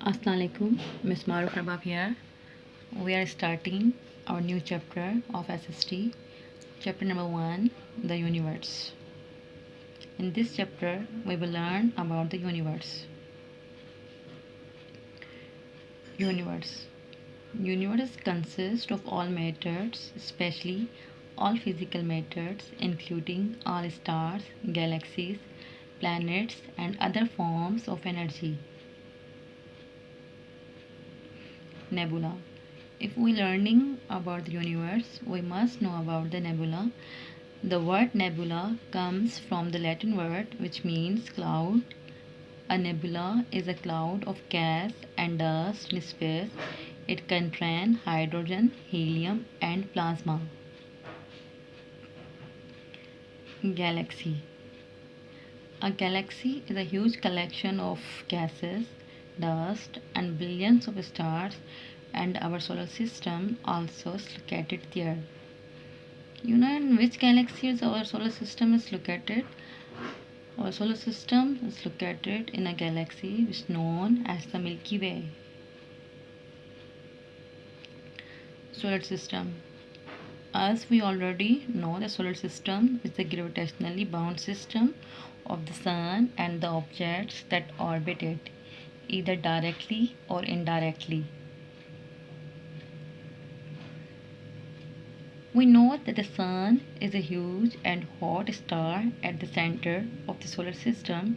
Assalamualaikum, Miss Maruf Rabab here. We are starting our new chapter of SST, chapter number 1, the universe. In this chapter, we will learn about the universe. Universe. Universe consists of all matters, especially all physical matters, including all stars, galaxies, planets, and other forms of energy. Nebula. If we learning about the universe, we must know about the nebula. The word nebula comes from the Latin word which means cloud. A nebula is a cloud of gas and dust in space. It contains hydrogen, helium, and plasma. Galaxy. A galaxy is a huge collection of gases, dust, and billions of stars, and our solar system also is located there. You know in which galaxies our solar system is located? Our solar system is located in a galaxy which is known as the Milky Way. Solar system. As we already know, the solar system is the gravitationally bound system of the sun and the objects that orbit it, either directly or indirectly. We know that the sun is a huge and hot star at the center of the solar system.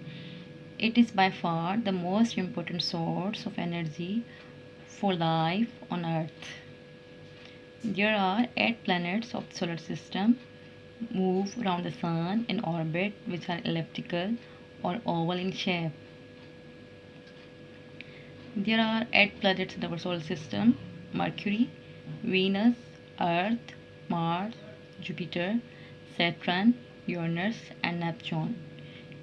It is by far the most important source of energy for life on Earth. There are 8 planets of the solar system move around the sun in orbit which are elliptical or oval in shape. There are 8 planets in our solar system: Mercury, Venus, Earth, Mars, Jupiter, Saturn, Uranus, and Neptune.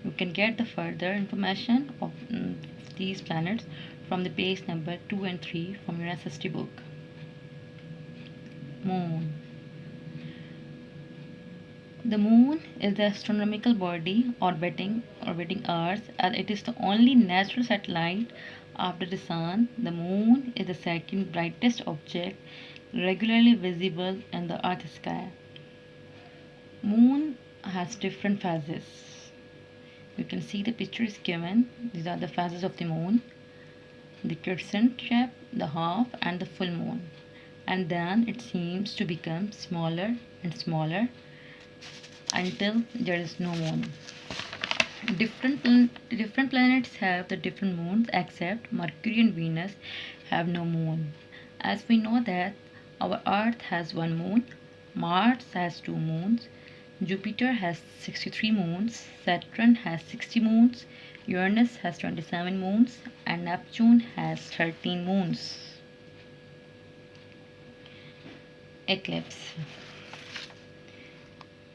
You can get the further information of these planets from the page number 2 and 3 from your SST book. Moon. The moon is the astronomical body orbiting Earth, and it is the only natural satellite after the sun. The moon is the second brightest object regularly visible in the Earth sky. Moon has different phases. You can see the picture is given. These are the phases of the moon: the crescent shape, the half, and the full moon. And then it seems to become smaller and smaller until there is no moon. Different planets have the different moons, except Mercury and Venus have no moon. As we know that our Earth has one moon, Mars has two moons, Jupiter has 63 moons, Saturn has 60 moons, Uranus has 27 moons, and Neptune has 13 moons. Eclipse.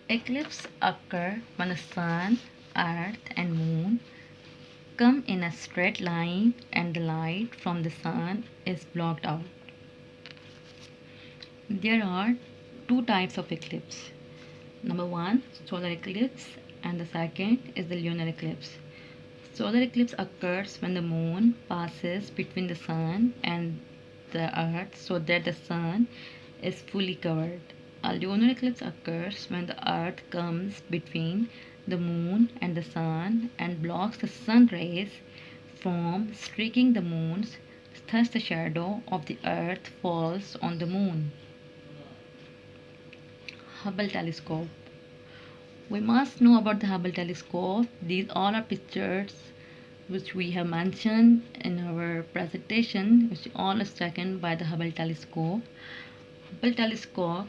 Eclipses occur when the sun, earth, and moon come in a straight line and the light from the sun is blocked out. There are two types of eclipse. Number one, solar eclipse, and the second is the lunar eclipse. Solar eclipse occurs when the moon passes between the sun and the earth so that the sun is fully covered. A lunar eclipse occurs when the earth comes between the moon and the sun and blocks the sun rays from striking the moon, thus the shadow of the earth falls on the moon. Hubble telescope. We must know about the Hubble telescope. These all are pictures which we have mentioned in our presentation, which all is taken by the Hubble telescope. Hubble telescope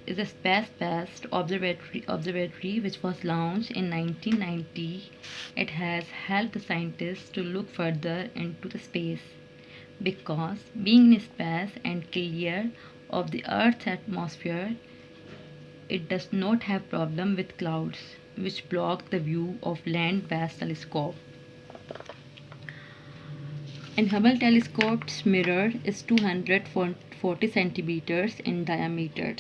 is a space-based observatory which was launched in 1990. It has helped the scientists to look further into the space because being in space and clear of the Earth's atmosphere, it does not have problem with clouds which block the view of land-based telescope. And Hubble telescope's mirror is 240 centimeters in diameter.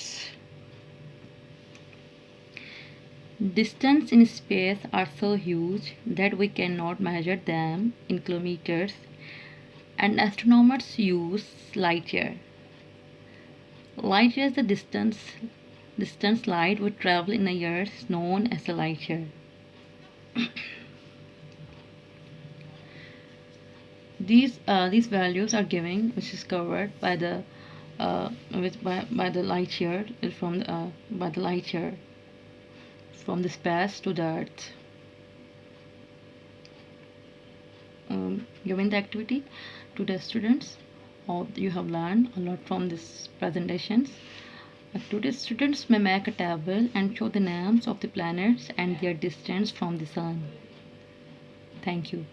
Distance in space are so huge that we cannot measure them in kilometers, and astronomers use light year. Light year is the distance light would travel in a year is known as a light year. These values are given, which is covered by the by the light year from by the light year from the space to the earth. Given the activity to the students, or you have learned a lot from these presentations. Today's students may make a table and show the names of the planets and their distance from the sun. Thank you.